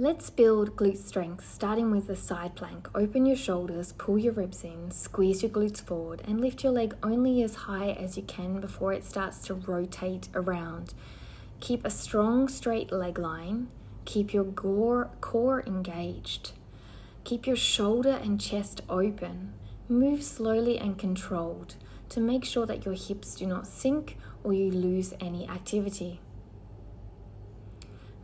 Let's build glute strength, starting with the side plank. Open your shoulders, pull your ribs in, squeeze your glutes forward, and lift your leg only as high as you can before it starts to rotate around. Keep a strong, straight leg line. Keep your core engaged. Keep your shoulder and chest open. Move slowly and controlled to make sure that your hips do not sink or you lose any activity.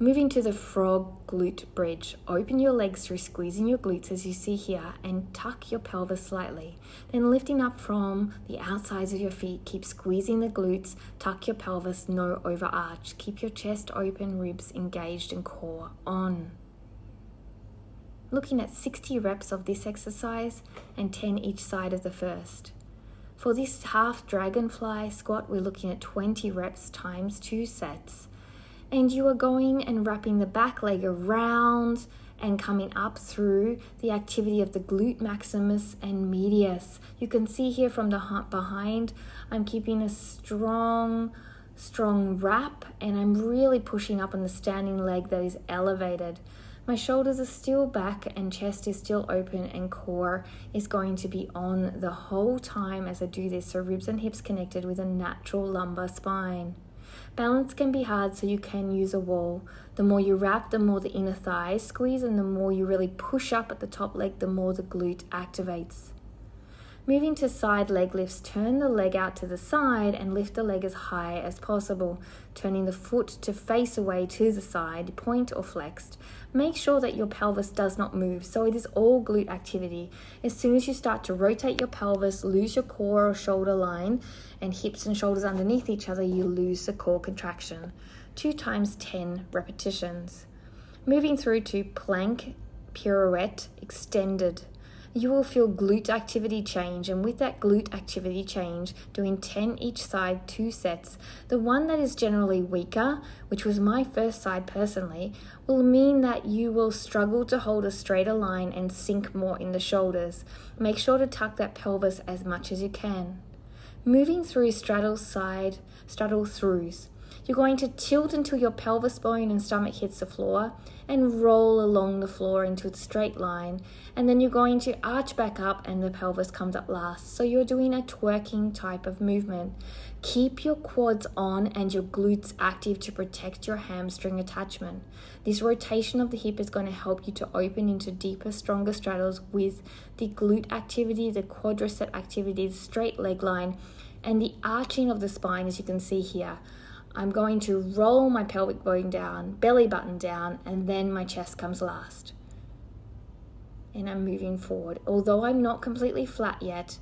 Moving to the frog glute bridge, open your legs through squeezing your glutes as you see here and tuck your pelvis slightly. Then lifting up from the outsides of your feet, keep squeezing the glutes, tuck your pelvis, no overarch. Keep your chest open, ribs engaged and core on. Looking at 60 reps of this exercise and 10 each side of the first. For this half dragonfly squat, we're looking at 20 reps times 2 sets. And you are going and wrapping the back leg around and coming up through the activity of the glute maximus and medius. You can see here from the behind, I'm keeping a strong wrap, and I'm really pushing up on the standing leg that is elevated. My shoulders are still back and chest is still open, and core is going to be on the whole time as I do this, so ribs and hips connected with a natural lumbar spine. Balance can be hard, so you can use a wall. The more you wrap, the more the inner thighs squeeze, and the more you really push up at the top leg, the more the glute activates. Moving to side leg lifts, turn the leg out to the side and lift the leg as high as possible, turning the foot to face away to the side, point or flexed. Make sure that your pelvis does not move, so it is all glute activity. As soon as you start to rotate your pelvis, lose your core or shoulder line, and hips and shoulders underneath each other, you lose the core contraction. 2 times 10 repetitions. Moving through to plank pirouette extended. You will feel glute activity change, and with that glute activity change, doing 10 each side, 2 sets, the one that is generally weaker, which was my first side personally, will mean that you will struggle to hold a straighter line and sink more in the shoulders. Make sure to tuck that pelvis as much as you can. Moving through straddle throughs. You're going to tilt until your pelvis bone and stomach hits the floor and roll along the floor into a straight line. And then you're going to arch back up and the pelvis comes up last. So you're doing a twerking type of movement. Keep your quads on and your glutes active to protect your hamstring attachment. This rotation of the hip is going to help you to open into deeper, stronger straddles with the glute activity, the quadricep activity, the straight leg line, and the arching of the spine, as you can see here. I'm going to roll my pelvic bone down, belly button down, and then my chest comes last. And I'm moving forward. Although I'm not completely flat yet,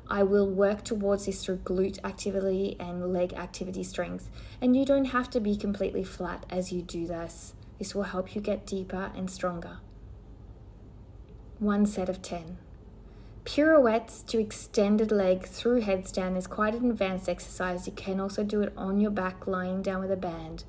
I will work towards this through glute activity and leg activity strength. And you don't have to be completely flat as you do this. This will help you get deeper and stronger. 1 set of 10. Pirouettes to extended leg through headstand is quite an advanced exercise. You can also do it on your back lying down with a band.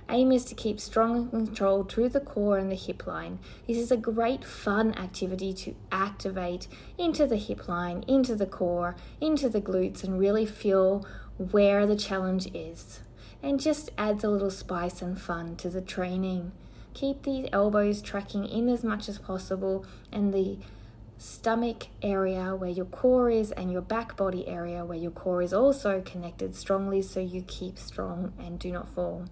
Aim is to keep strong and controlled through the core and the hip line. This is a great fun activity to activate into the hip line, into the core, into the glutes, and really feel where the challenge is. And just adds a little spice and fun to the training. Keep the elbows tracking in as much as possible, and the stomach area where your core is and your back body area where your core is also connected strongly, so you keep strong and do not fall.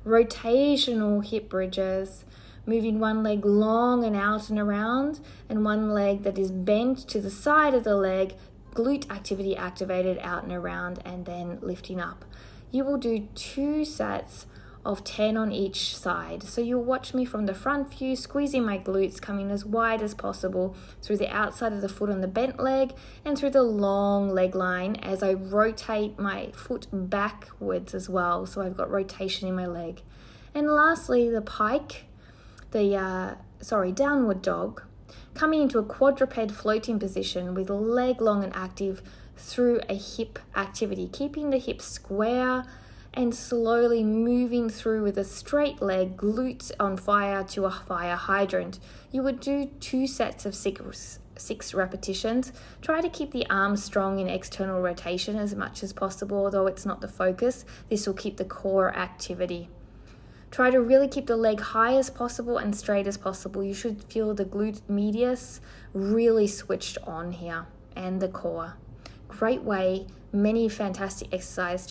Rotational hip bridges, moving one leg long and out and around, and one leg that is bent to the side of the leg, glute activity activated out and around, and then lifting up. You will do 2 sets of 10 on each side. So you'll watch me from the front view, squeezing my glutes, coming as wide as possible through the outside of the foot on the bent leg and through the long leg line as I rotate my foot backwards as well. So I've got rotation in my leg. And lastly, the downward dog, coming into a quadruped floating position with leg long and active through a hip activity, keeping the hips square and slowly moving through with a straight leg, glutes on fire to a fire hydrant. You would do 2 sets of 6 repetitions. Try to keep the arms strong in external rotation as much as possible, although it's not the focus. This will keep the core activity. Try to really keep the leg high as possible and straight as possible. You should feel the glute medius really switched on here and the core. Great way, many fantastic exercises